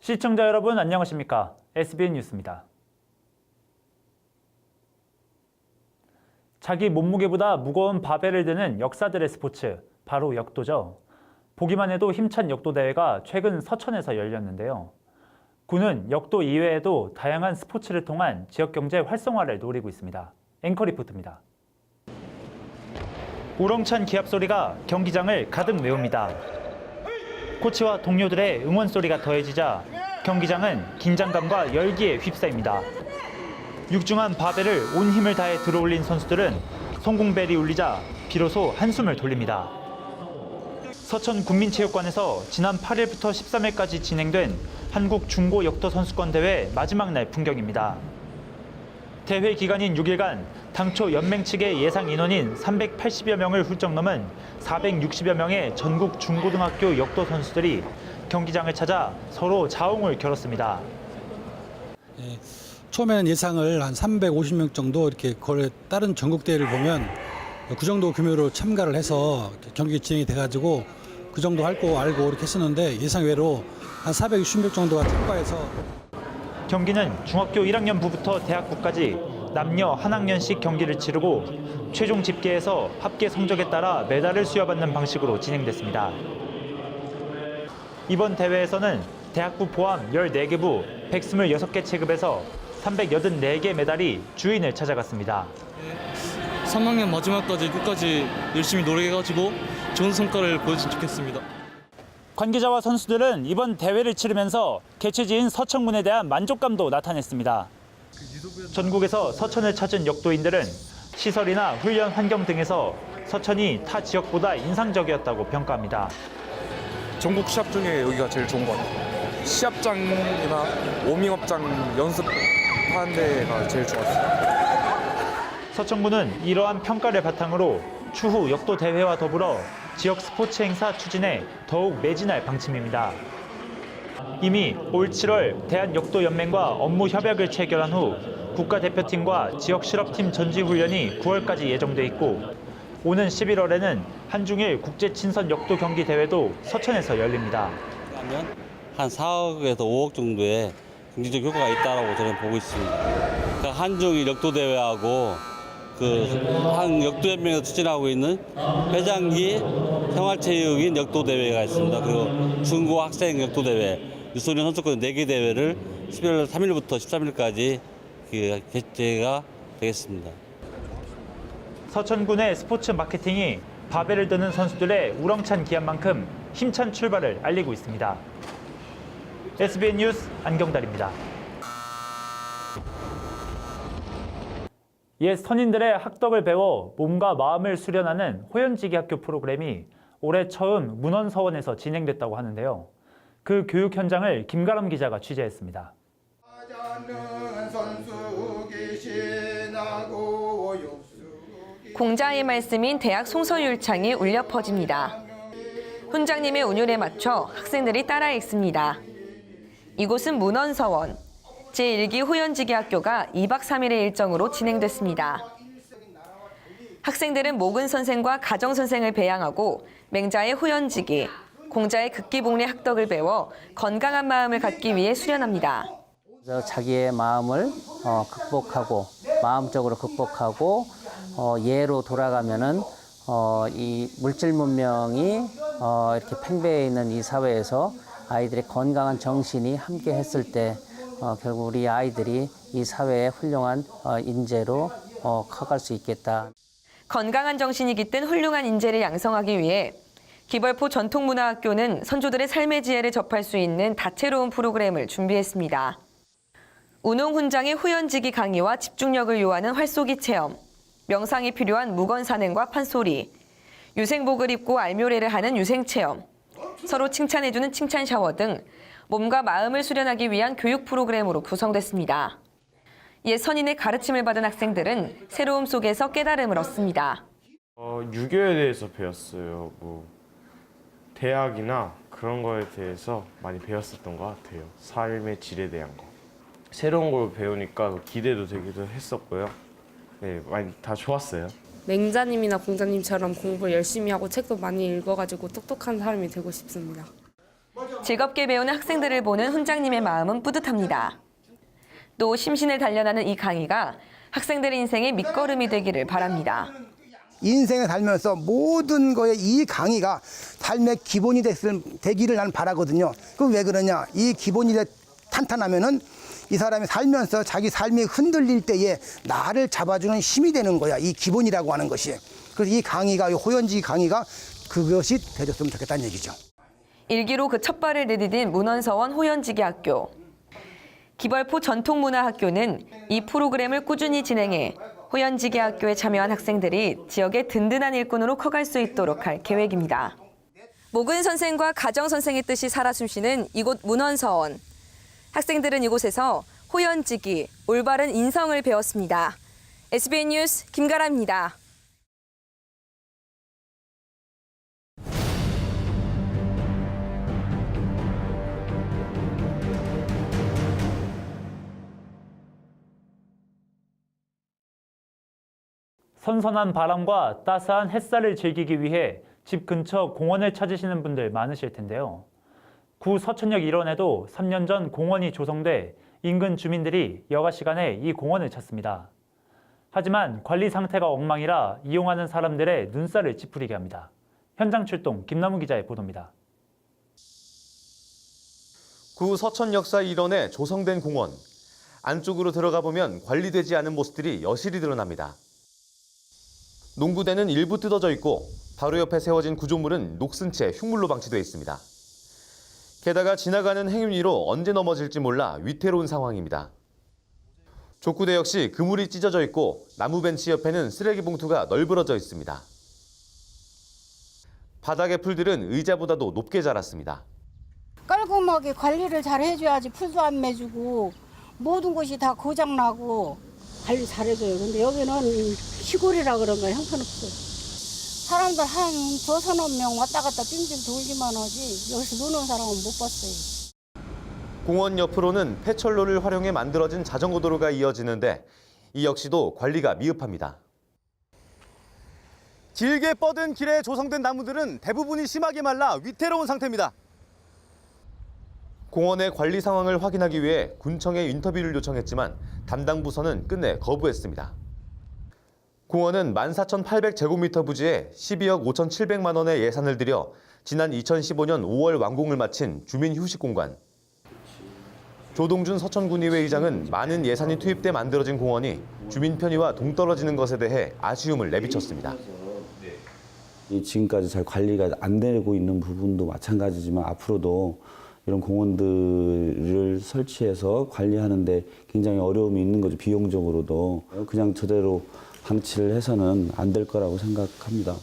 시청자 여러분 안녕하십니까? SBN 뉴스입니다. 자기 몸무게보다 무거운 바벨을 드는 역사들의 스포츠, 바로 역도죠. 보기만 해도 힘찬 역도 대회가 최근 서천에서 열렸는데요. 군은 역도 이외에도 다양한 스포츠를 통한 지역 경제 활성화를 노리고 있습니다. 앵커 리포트입니다. 우렁찬 기합 소리가 경기장을 가득 메웁니다. 코치와 동료들의 응원 소리가 더해지자 경기장은 긴장감과 열기에 휩싸입니다. 육중한 바벨을 온 힘을 다해 들어올린 선수들은 성공벨이 울리자 비로소 한숨을 돌립니다. 서천 군민체육관에서 지난 8일부터 13일까지 진행된 한국 중고 역도 선수권 대회 마지막 날 풍경입니다. 대회 기간인 6일간 당초 연맹 측의 예상 인원인 380여 명을 훌쩍 넘은 460여 명의 전국 중고등학교 역도 선수들이 경기장을 찾아 서로 자웅을 겨뤘습니다. 처음에는 예상을 한 350명 정도 이렇게 다른 전국 대회를 보면 그 정도 규모로 참가를 해서 경기 진행이 돼가지고 그 정도 할 거 알고 이렇게 했었는데 예상 외로 한 460명 정도가 참가해서 경기는 중학교 1학년부부터 대학부까지 남녀 한 학년씩 경기를 치르고 최종 집계에서 합계 성적에 따라 메달을 수여받는 방식으로 진행됐습니다. 이번 대회에서는 대학부 포함 14개부 126개 체급에서 384개 메달이 주인을 찾아갔습니다. 3학년 마지막까지 끝까지 열심히 노력해가지고 좋은 성과를 보여주면 좋겠습니다. 관계자와 선수들은 이번 대회를 치르면서 개최지인 서천군에 대한 만족감도 나타냈습니다. 전국에서 서천을 찾은 역도인들은 시설이나 훈련 환경 등에서 서천이 타 지역보다 인상적이었다고 평가합니다. 전국 시합 중에 여기가 제일 좋은 것 같아요. 시합장이나 워밍업장 연습하는 데가 제일 좋았어요. 서천군은 이러한 평가를 바탕으로 추후 역도 대회와 더불어 지역 스포츠 행사 추진에 더욱 매진할 방침입니다. 이미 올 7월 대한역도연맹과 업무 협약을 체결한 후 국가대표팀과 지역 실업팀 전지훈련이 9월까지 예정돼 있고 오는 11월에는 한중일 국제친선 역도 경기 대회도 서천에서 열립니다. 한 4억에서 5억 정도의 경제적 효과가 있다고 저는 보고 있습니다. 그러니까 한중일 역도 대회하고 한 역도연맹에서 추진하고 있는 회장기 생활체육인 역도 대회가 있습니다. 그리고 중고 학생 역도 대회, 유소년 선수권 4개 대회를 11월 3일부터 13일까지 개최가 되겠습니다. 서천군의 스포츠 마케팅이 바벨을 드는 선수들의 우렁찬 기합만큼 힘찬 출발을 알리고 있습니다. SBN 뉴스 안경달입니다. 옛 선인들의 학덕을 배워 몸과 마음을 수련하는 호연지기 학교 프로그램이 올해 처음 문헌서원에서 진행됐다고 하는데요. 그 교육 현장을 김가람 기자가 취재했습니다. 공자의 말씀인 대학 송서율창이 울려 퍼집니다. 훈장님의 운율에 맞춰 학생들이 따라 읽습니다. 이곳은 문헌서원. 제1기 호연지기 학교가 2박 3일의 일정으로 진행됐습니다. 학생들은 목은 선생과 가정 선생을 배양하고 맹자의 호연지기, 공자의 극기복례 학덕을 배워 건강한 마음을 갖기 위해 수련합니다. 자기의 마음을 극복하고 마음적으로 극복하고 예로 돌아가면은 이 물질 문명이 이렇게 팽배해 있는 이 사회에서 아이들의 건강한 정신이 함께 했을 때 결국 우리 아이들이 이 사회의 훌륭한 인재로 커갈 수 있겠다. 건강한 정신이 깃든 훌륭한 인재를 양성하기 위해 기벌포 전통문화학교는 선조들의 삶의 지혜를 접할 수 있는 다채로운 프로그램을 준비했습니다. 운홍 훈장의 호연지기 강의와 집중력을 요하는 활쏘기 체험, 명상이 필요한 무건산행과 판소리, 유생복을 입고 알묘례를 하는 유생체험, 서로 칭찬해주는 칭찬 샤워 등 몸과 마음을 수련하기 위한 교육 프로그램으로 구성됐습니다. 옛 선인의 가르침을 받은 학생들은 새로움 속에서 깨달음을 얻습니다. 유교에 대해서 배웠어요. 대학이나 그런 거에 대해서 많이 배웠었던 것 같아요. 삶의 질에 대한 거. 새로운 걸 배우니까 기대도 되기도 했었고요. 네, 많이 다 좋았어요. 맹자님이나 공자님처럼 공부를 열심히 하고 책도 많이 읽어가지고 똑똑한 사람이 되고 싶습니다. 즐겁게 배우는 학생들을 보는 훈장님의 마음은 뿌듯합니다. 또 심신을 단련하는 이 강의가 학생들의 인생의 밑거름이 되기를 바랍니다. 인생을 살면서 모든 거에 이 강의가 삶의 기본이 되기를 나는 바라거든요. 그럼 왜 그러냐? 이 기본이 탄탄하면은 이 사람이 살면서 자기 삶이 흔들릴 때에 나를 잡아주는 힘이 되는 거야. 이 기본이라고 하는 것이. 그래서 이 강의가, 이 호연지기 강의가 그것이 되줬으면 좋겠다는 얘기죠. 일기로 그 첫 발을 내디딘 문헌서원 호연지기학교. 기벌포 전통문화학교는 이 프로그램을 꾸준히 진행해 호연지기학교에 참여한 학생들이 지역의 든든한 일꾼으로 커갈 수 있도록 할 계획입니다. 모근 선생과 가정 선생의 뜻이 살아 숨쉬는 이곳 문헌서원. 학생들은 이곳에서 호연지기, 올바른 인성을 배웠습니다. SBN 뉴스 김가라입니다. 선선한 바람과 따스한 햇살을 즐기기 위해 집 근처 공원을 찾으시는 분들 많으실 텐데요. 구 서천역 일원에도 3년 전 공원이 조성돼 인근 주민들이 여가 시간에 이 공원을 찾습니다. 하지만 관리 상태가 엉망이라 이용하는 사람들의 눈살을 찌푸리게 합니다. 현장 출동 김남우 기자의 보도입니다. 구 서천역사 일원에 조성된 공원. 안쪽으로 들어가 보면 관리되지 않은 모습들이 여실히 드러납니다. 농구대는 일부 뜯어져 있고 바로 옆에 세워진 구조물은 녹슨 채 흉물로 방치되어 있습니다. 게다가 지나가는 행인 위로 언제 넘어질지 몰라 위태로운 상황입니다. 족구대 역시 그물이 찢어져 있고 나무 벤치 옆에는 쓰레기 봉투가 널브러져 있습니다. 바닥의 풀들은 의자보다도 높게 자랐습니다. 깔끔하게 관리를 잘 해줘야지 풀도 안 매주고 모든 곳이 다 고장나고 관리 잘 해줘요. 근데 여기는 시골이라 그런가 형편없어요. 사람들 한 2-3명 왔다 갔다 빙빙 돌기만 하지 여기서 노는 사람은 못 봤어요. 공원 옆으로는 폐철로를 활용해 만들어진 자전거 도로가 이어지는데 이 역시도 관리가 미흡합니다. 길게 뻗은 길에 조성된 나무들은 대부분이 심하게 말라 위태로운 상태입니다. 공원의 관리 상황을 확인하기 위해 군청에 인터뷰를 요청했지만 담당 부서는 끝내 거부했습니다. 공원은 14,800제곱미터 부지에 12억 5,700만 원의 예산을 들여 지난 2015년 5월 완공을 마친 주민 휴식 공간. 조동준 서천군의회 의장은 많은 예산이 투입돼 만들어진 공원이 주민 편의와 동떨어지는 것에 대해 아쉬움을 내비쳤습니다. 지금까지 잘 관리가 안 되고 있는 부분도 마찬가지지만 앞으로도 이런 공원들을 설치해서 관리하는데 굉장히 어려움이 있는 거죠. 비용적으로도. 그냥 저대로 방치를 해서는 안 될 거라고 생각합니다.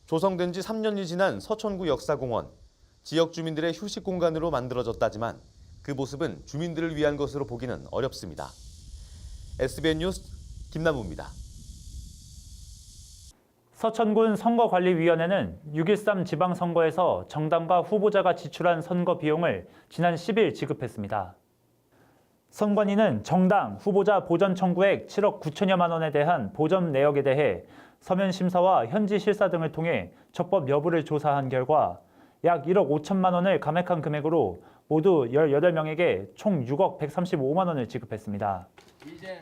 조성된 지 3년이 지난 서천구 역사공원. 지역 주민들의 휴식 공간으로 만들어졌다지만 그 모습은 주민들을 위한 것으로 보기는 어렵습니다. SBN 뉴스 김남우입니다. 서천군 선거관리위원회는 6.13 지방선거에서 정당과 후보자가 지출한 선거 비용을 지난 10일 지급했습니다. 선관위는 정당, 후보자 보전 청구액 7억 9천여만 원에 대한 보전 내역에 대해 서면 심사와 현지 실사 등을 통해 적법 여부를 조사한 결과 약 1억 5천만 원을 감액한 금액으로 모두 18명에게 총 6억 135만 원을 지급했습니다.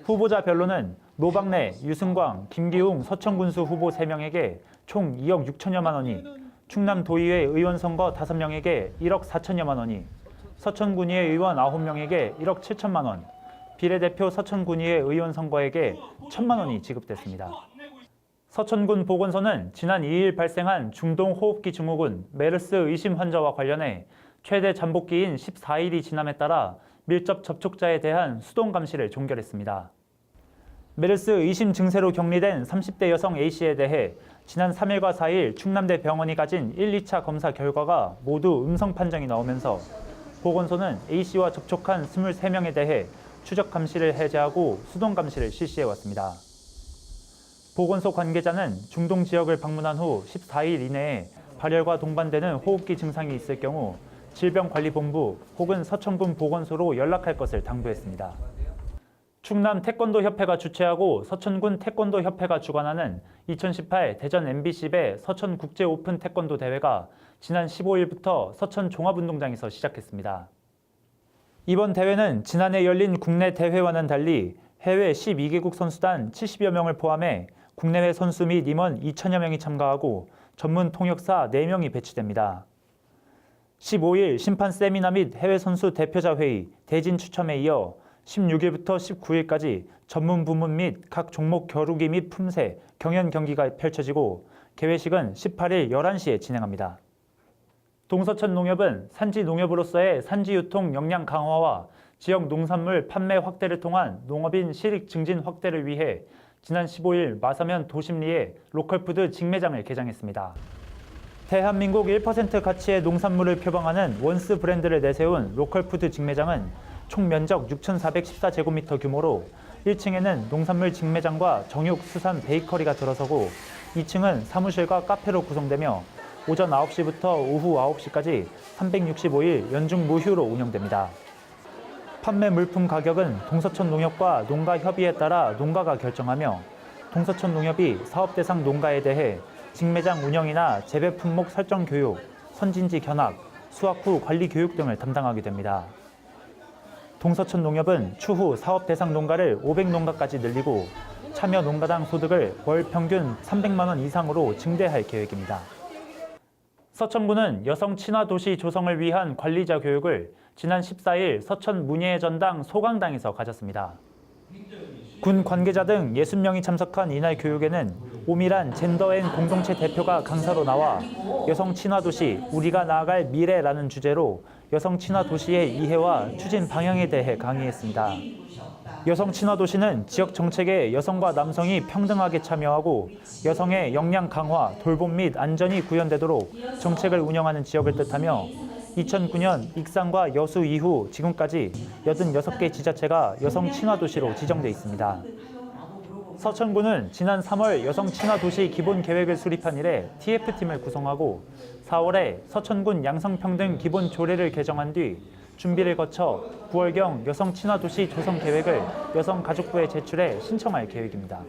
후보자별로는 노박래, 유승광, 김기웅 서천군수 후보 3명에게 총 2억 6천여만 원이, 충남도의회 의원 선거 5명에게 1억 4천여만 원이, 서천군의회 의원 9명에게 1억 7천만 원, 비례대표 서천군의회 의원 선거에게 1천만 원이 지급됐습니다. 서천군 보건소는 지난 2일 발생한 중동 호흡기 증후군 메르스 의심 환자와 관련해 최대 잠복기인 14일이 지남에 따라 밀접 접촉자에 대한 수동 감시를 종결했습니다. 메르스 의심 증세로 격리된 30대 여성 A씨에 대해 지난 3일과 4일 충남대 병원이 가진 1, 2차 검사 결과가 모두 음성 판정이 나오면서 보건소는 A씨와 접촉한 23명에 대해 추적 감시를 해제하고 수동 감시를 실시해왔습니다. 보건소 관계자는 중동 지역을 방문한 후 14일 이내에 발열과 동반되는 호흡기 증상이 있을 경우 질병관리본부 혹은 서천군 보건소로 연락할 것을 당부했습니다. 충남 태권도협회가 주최하고 서천군 태권도협회가 주관하는 2018 대전 MBC배 서천국제오픈 태권도 대회가 지난 15일부터 서천 종합운동장에서 시작했습니다. 이번 대회는 지난해 열린 국내 대회와는 달리 해외 12개국 선수단 70여 명을 포함해 국내외 선수 및 임원 2천여 명이 참가하고 전문 통역사 4명이 배치됩니다. 15일 심판 세미나 및 해외 선수 대표자 회의, 대진 추첨에 이어 16일부터 19일까지 전문 부문 및 각 종목 겨루기 및 품새, 경연 경기가 펼쳐지고 개회식은 18일 11시에 진행합니다. 동서천 농협은 산지 농협으로서의 산지 유통 역량 강화와 지역 농산물 판매 확대를 통한 농업인 실익 증진 확대를 위해 지난 15일 마사면 도심리에 로컬푸드 직매장을 개장했습니다. 대한민국 1% 가치의 농산물을 표방하는 원스 브랜드를 내세운 로컬푸드 직매장은 총 면적 6,414제곱미터 규모로 1층에는 농산물 직매장과 정육, 수산, 베이커리가 들어서고 2층은 사무실과 카페로 구성되며 오전 9시부터 오후 9시까지 365일 연중 무휴로 운영됩니다. 판매 물품 가격은 동서천 농협과 농가 협의에 따라 농가가 결정하며 동서천 농협이 사업 대상 농가에 대해 직매장 운영이나 재배 품목 설정 교육, 선진지 견학, 수확 후 관리 교육 등을 담당하게 됩니다. 동서천 농협은 추후 사업 대상 농가를 500농가까지 늘리고 참여 농가당 소득을 월 평균 300만 원 이상으로 증대할 계획입니다. 서천군은 여성 친화 도시 조성을 위한 관리자 교육을 지난 14일 서천 문예의 전당 소강당에서 가졌습니다. 군 관계자 등 60명이 참석한 이날 교육에는 오미란 젠더앤 공동체 대표가 강사로 나와 여성 친화 도시 우리가 나아갈 미래라는 주제로 여성 친화 도시의 이해와 추진 방향에 대해 강의했습니다. 여성 친화 도시는 지역 정책에 여성과 남성이 평등하게 참여하고 여성의 역량 강화, 돌봄 및 안전이 구현되도록 정책을 운영하는 지역을 뜻하며 2009년 익산과 여수 이후 지금까지 86개 지자체가 여성 친화 도시로 지정돼 있습니다. 서천군은 지난 3월 여성 친화 도시 기본 계획을 수립한 이래 TF팀을 구성하고 4월에 서천군 양성평등 기본 조례를 개정한 뒤 준비를 거쳐 9월경 여성 친화 도시 조성 계획을 여성가족부에 제출해 신청할 계획입니다.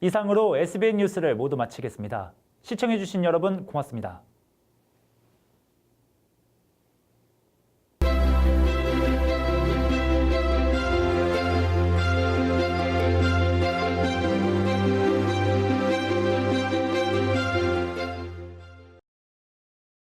이상으로 SBN 뉴스를 모두 마치겠습니다. 시청해주신 여러분 고맙습니다.